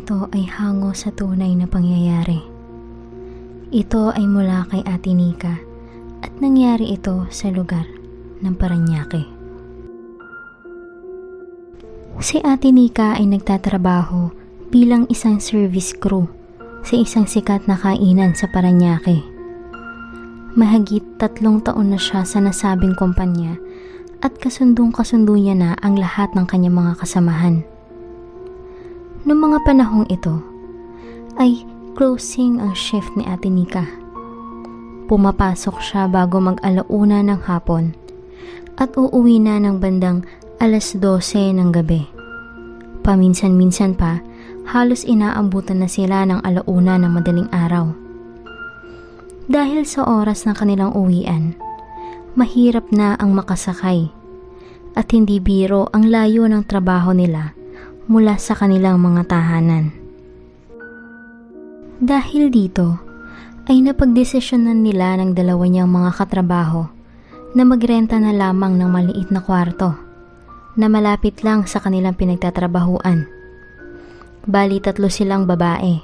ito ay hango sa tunay na pangyayari. Ito ay mula kay Ate Nika at nangyari ito sa lugar ng Parañaque. Si Ate Nika ay nagtatrabaho bilang isang service crew sa isang sikat na kainan sa Parañaque. Mahigit 3 taon na siya sa nasabing kumpanya at kasundong-kasundo niya na ang lahat ng kanyang mga kasamahan. Noong mga panahong ito ay closing ang shift ni Ate Nika. Pumapasok siya bago mag-alauna ng hapon at uuwi na ng bandang 12:00 ng gabi. Paminsan-minsan pa, halos inaambutan na sila ng 1:00 ng madaling araw. Dahil sa oras ng kanilang uwian, mahirap na ang makasakay at hindi biro ang layo ng trabaho nila mula sa kanilang mga tahanan. Dahil dito, ay napagdesisyonan nila ng dalawa niyang mga katrabaho na magrenta na lamang ng maliit na kwarto na malapit lang sa kanilang pinagtatrabahuan. Bali 3 silang babae.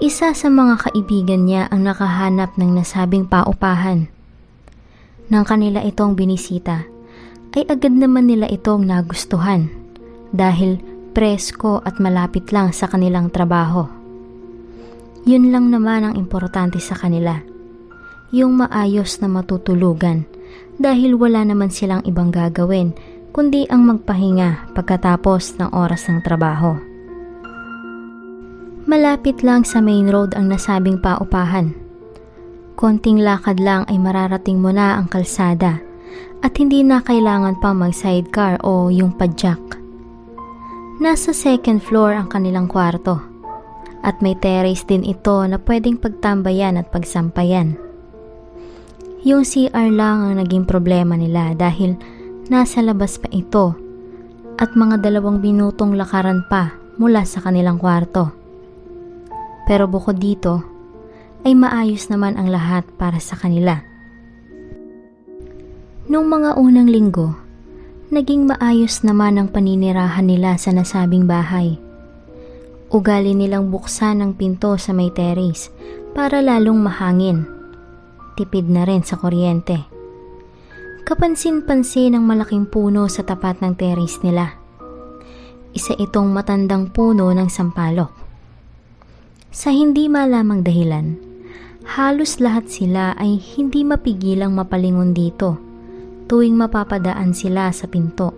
Isa sa mga kaibigan niya ang nakahanap ng nasabing paupahan. Nang kanila itong binisita, ay agad naman nila itong nagustuhan dahil presko at malapit lang sa kanilang trabaho. Yun lang naman ang importante sa kanila, yung maayos na matutulugan dahil wala naman silang ibang gagawin kundi ang magpahinga pagkatapos ng oras ng trabaho. Malapit lang sa main road ang nasabing paupahan. Konting lakad lang ay mararating mo na ang kalsada at hindi na kailangan pa mag-sidecar o yung padjak. Nasa 2nd floor ang kanilang kwarto at may terrace din ito na pwedeng pagtambayan at pagsampayan. Yung CR lang ang naging problema nila dahil nasa labas pa ito at mga 2 minutong lakaran pa mula sa kanilang kwarto. Pero bukod dito, ay maayos naman ang lahat para sa kanila. Noong mga unang linggo, naging maayos naman ang paninirahan nila sa nasabing bahay. Ugali nilang buksan ang pinto sa may terrace para lalong mahangin. Tipid na rin sa kuryente. Kapansin-pansin ang malaking puno sa tapat ng terrace nila. Isa itong matandang puno ng sampalok. Sa hindi malamang dahilan, halos lahat sila ay hindi mapigilang mapalingon dito tuwing mapapadaan sila sa pinto.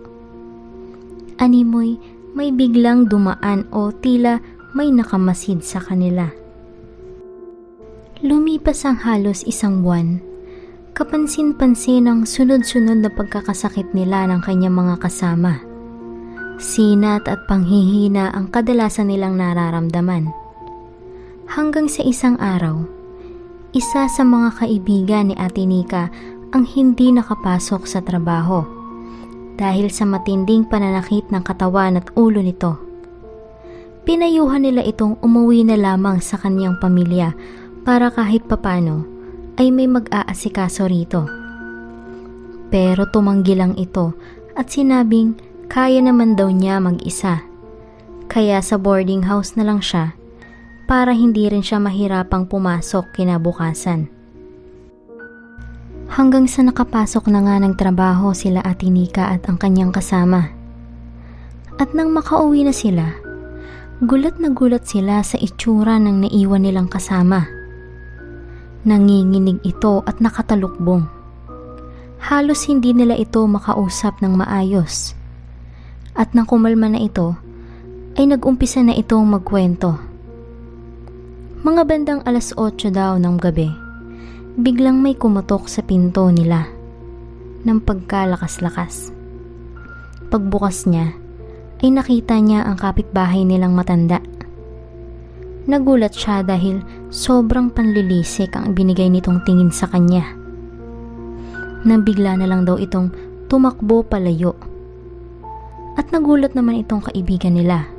Animoy may biglang dumaan o tila may nakamasid sa kanila. Lumipas ang halos 1 buwan, kapansin-pansin ang sunod-sunod na pagkakasakit nila ng kanyang mga kasama. Sinat at panghihina ang kadalasan nilang nararamdaman. Hanggang sa isang araw, isa sa mga kaibigan ni Ate Nika ang hindi nakapasok sa trabaho dahil sa matinding pananakit ng katawan at ulo nito. Pinayuhan nila itong umuwi na lamang sa kanyang pamilya para kahit papano ay may mag-aasikaso rito. Pero tumanggi lang ito at sinabing kaya naman daw niya mag-isa. Kaya sa boarding house na lang siya para hindi rin siya mahirapang pumasok kinabukasan. Hanggang sa nakapasok na nga ng trabaho sila Ate Nika at ang kanyang kasama. At nang makauwi na sila, gulat na gulat sila sa itsura ng naiwan nilang kasama. Nanginginig ito at nakatalukbong. Halos hindi nila ito makausap ng maayos. At nang kumalma na ito, ay nag-umpisa na itong magkwento. Mga bandang 8:00 daw ng gabi, biglang may kumatok sa pinto nila ng pagkalakas-lakas. Pagbukas niya, ay nakita niya ang kapitbahay nilang matanda. Nagulat siya dahil sobrang panlilisik ang binigay nitong tingin sa kanya. Nang bigla na lang daw itong tumakbo palayo. At nagulat naman itong kaibigan nila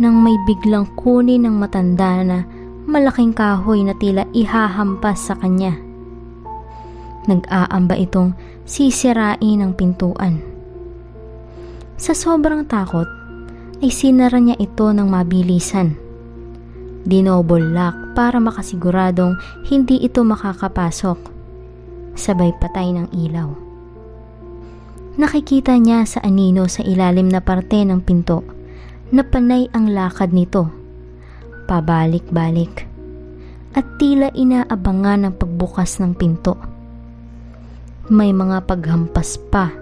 nang may biglang kunin ng matanda na malaking kahoy na tila ihahampas sa kanya. Nag-aamba itong sisirain ang pintuan. Sa sobrang takot, ay sinara niya ito ng mabilisan. Dinouble lock para makasiguradong hindi ito makakapasok. Sabay patay ng ilaw. Nakikita niya sa anino sa ilalim na parte ng pinto na panay ang lakad nito. Pabalik-balik. At tila inaabangan ang pagbukas ng pinto. May mga paghampas pa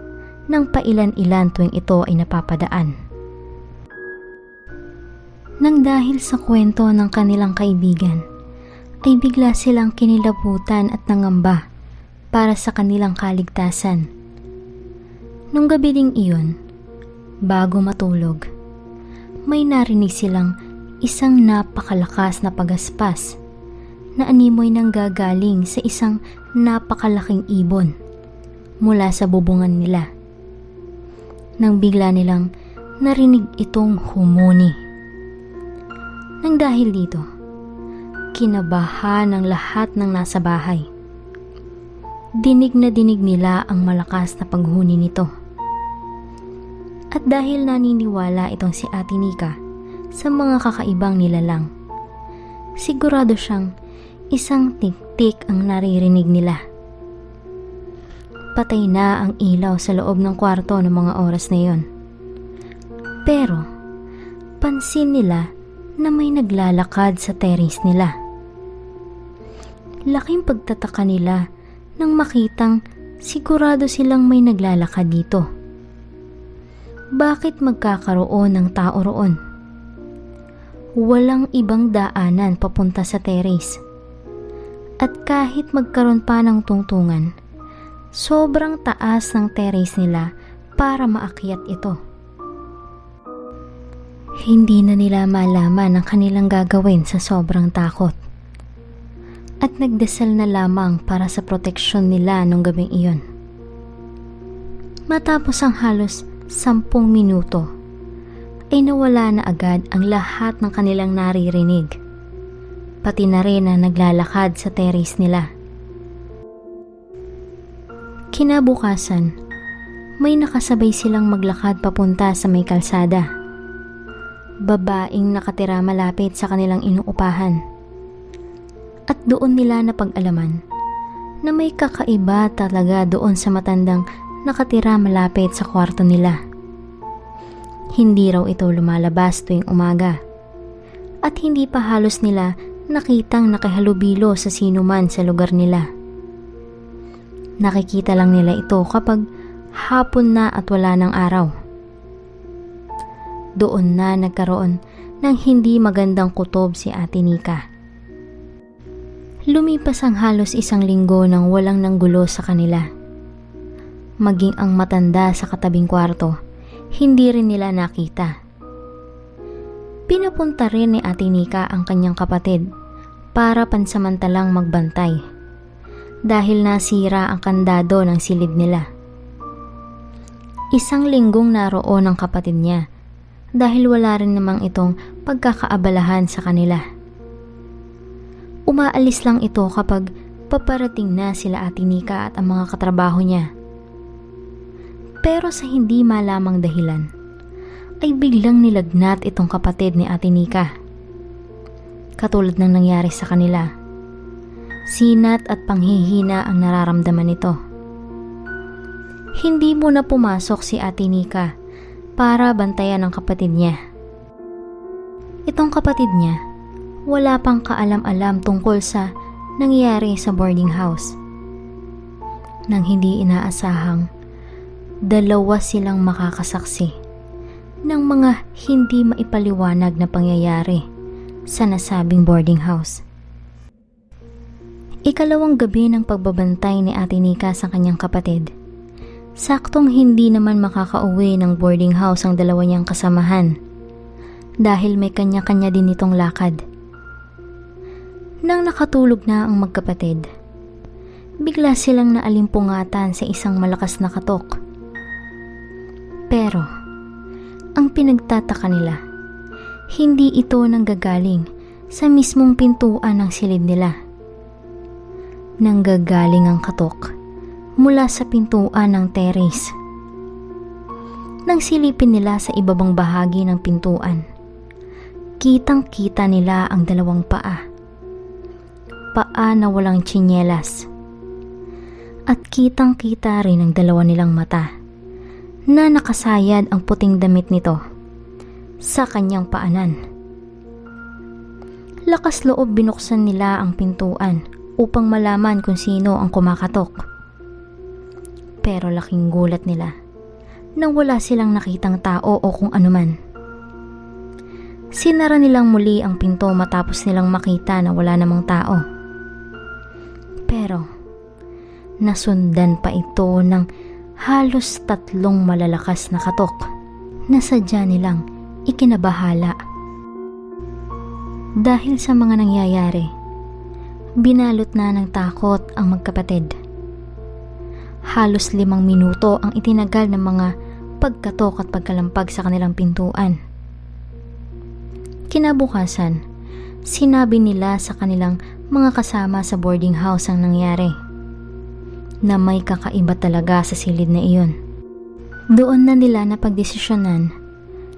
ng pailan-ilan tuwing ito ay napapadaan. Nang dahil sa kwento ng kanilang kaibigan, ay bigla silang kinilabutan at nangamba para sa kanilang kaligtasan. Nung gabi ding iyon, bago matulog, may narinig silang isang napakalakas na pagaspas na animoy nang gagaling sa isang napakalaking ibon mula sa bubungan nila. Nang bigla nilang narinig itong humuni. Nang dahil dito, kinabahan ng lahat ng nasa bahay. Dinig na dinig nila ang malakas na paghuni nito. At dahil naniniwala itong si Ate Nika sa mga kakaibang nilalang, sigurado siyang isang tik-tik ang naririnig nila. Patay na ang ilaw sa loob ng kwarto ng mga oras na iyon. Pero, pansin nila na may naglalakad sa terrace nila. Laking pagtataka nila nang makitang sigurado silang may naglalakad dito. Bakit magkakaroon ng tao roon? Walang ibang daanan papunta sa terrace. At kahit magkaroon pa ng tungtungan, sobrang taas ng terrace nila para maakyat ito. Hindi na nila malaman ang kanilang gagawin sa sobrang takot. At nagdasal na lamang para sa proteksyon nila nung gabing iyon. Matapos ang halos 10 minuto, ay nawala na agad ang lahat ng kanilang naririnig. Pati na rin na naglalakad sa terrace nila. Kinabukasan, may nakasabay silang maglakad papunta sa may kalsada. Babaeng nakatira malapit sa kanilang inuupahan. At doon nila napag-alaman na may kakaiba talaga doon sa matandang nakatira malapit sa kwarto nila. Hindi raw ito lumalabas tuwing umaga at hindi pa halos nila nakitang nakahalubilo sa sinuman sa lugar nila. Nakikita lang nila ito kapag hapon na at wala ng araw. Doon na nagkaroon ng hindi magandang kutob si Ate Nika. Lumipas ang halos 1 linggo nang walang nanggulo sa kanila. Maging ang matanda sa katabing kwarto, hindi rin nila nakita. Pinapunta rin ni Ate Nika ang kanyang kapatid para pansamantalang magbantay dahil nasira ang kandado ng silid nila. 1 linggong naroon ang kapatid niya dahil wala rin namang itong pagkakaabalahan sa kanila. Umaalis lang ito kapag paparating na sila Ate Nika at ang mga katrabaho niya. Pero sa hindi malamang dahilan, ay biglang nilagnat itong kapatid ni Ate Nika. Katulad ng nangyari sa kanila. Sinat at panghihina ang nararamdaman nito. Hindi muna pumasok si Ate Nika para bantayan ang kapatid niya. Itong kapatid niya, wala pang kaalam-alam tungkol sa nangyari sa boarding house. Nang hindi inaasahang, 2 silang makakasaksi ng mga hindi maipaliwanag na pangyayari sa nasabing boarding house. Ikalawang gabi ng pagbabantay ni Ate Nika sa kanyang kapatid. Saktong hindi naman makakauwi ng boarding house ang 2 niyang kasamahan dahil may kanya-kanya din itong lakad. Nang nakatulog na ang magkapatid, bigla silang naalimpungatan sa isang malakas na katok. Pero, ang pinagtataka nila, hindi ito nanggagaling sa mismong pintuan ng silid nila. Nanggagaling ang katok mula sa pintuan ng terrace. Nang silipin nila sa ibabang bahagi ng pintuan, kitang-kita nila ang dalawang paa. Paa na walang tsinelas. At kitang-kita rin ang dalawa nilang mata na nakasayad ang puting damit nito sa kanyang paanan. Lakas loob binuksan nila ang pintuan upang malaman kung sino ang kumakatok. Pero laking gulat nila nang wala silang nakitang tao o kung anuman. Sinara nilang muli ang pinto matapos nilang makita na wala namang tao. Pero nasundan pa ito ng halos 3 malalakas na katok na sadya nilang ikinabahala. Dahil sa mga nangyayari, binalot na ng takot ang magkapatid. Halos 5 minuto ang itinagal ng mga pagkatok at pagkalampag sa kanilang pintuan. Kinabukasan, sinabi nila sa kanilang mga kasama sa boarding house ang nangyari, na may kakaiba talaga sa silid na iyon. Doon na nila napagdesisyonan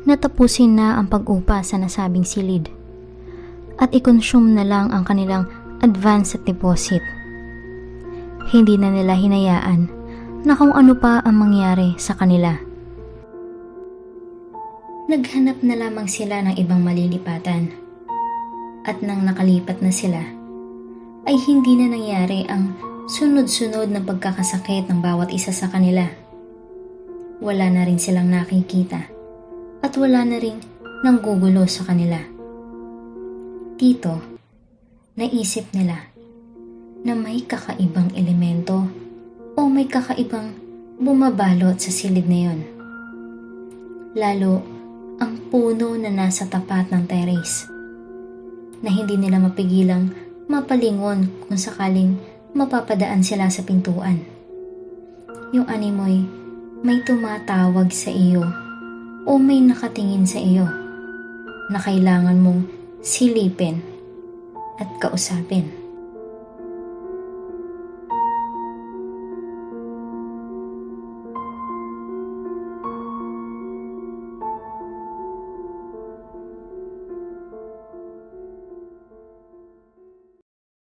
na tapusin na ang pag-upa sa nasabing silid at i-consume na lang ang kanilang advance at deposit. Hindi na nila hinayaan na kung ano pa ang mangyari sa kanila. Naghanap na lamang sila ng ibang malilipatan at nang nakalipat na sila ay hindi na nangyari ang sunod-sunod na pagkakasakit ng bawat isa sa kanila. Wala na rin silang nakikita at wala na rin nanggugulo sa kanila. Dito, naisip nila na may kakaibang elemento o may kakaibang bumabalot sa silid na yon. Lalo ang puno na nasa tapat ng terrace na hindi nila mapigilang mapalingon kung sakaling mapapadaan sila sa pintuan. Yung animoy may tumatawag sa iyo o may nakatingin sa iyo na kailangan mong silipin at kausapin.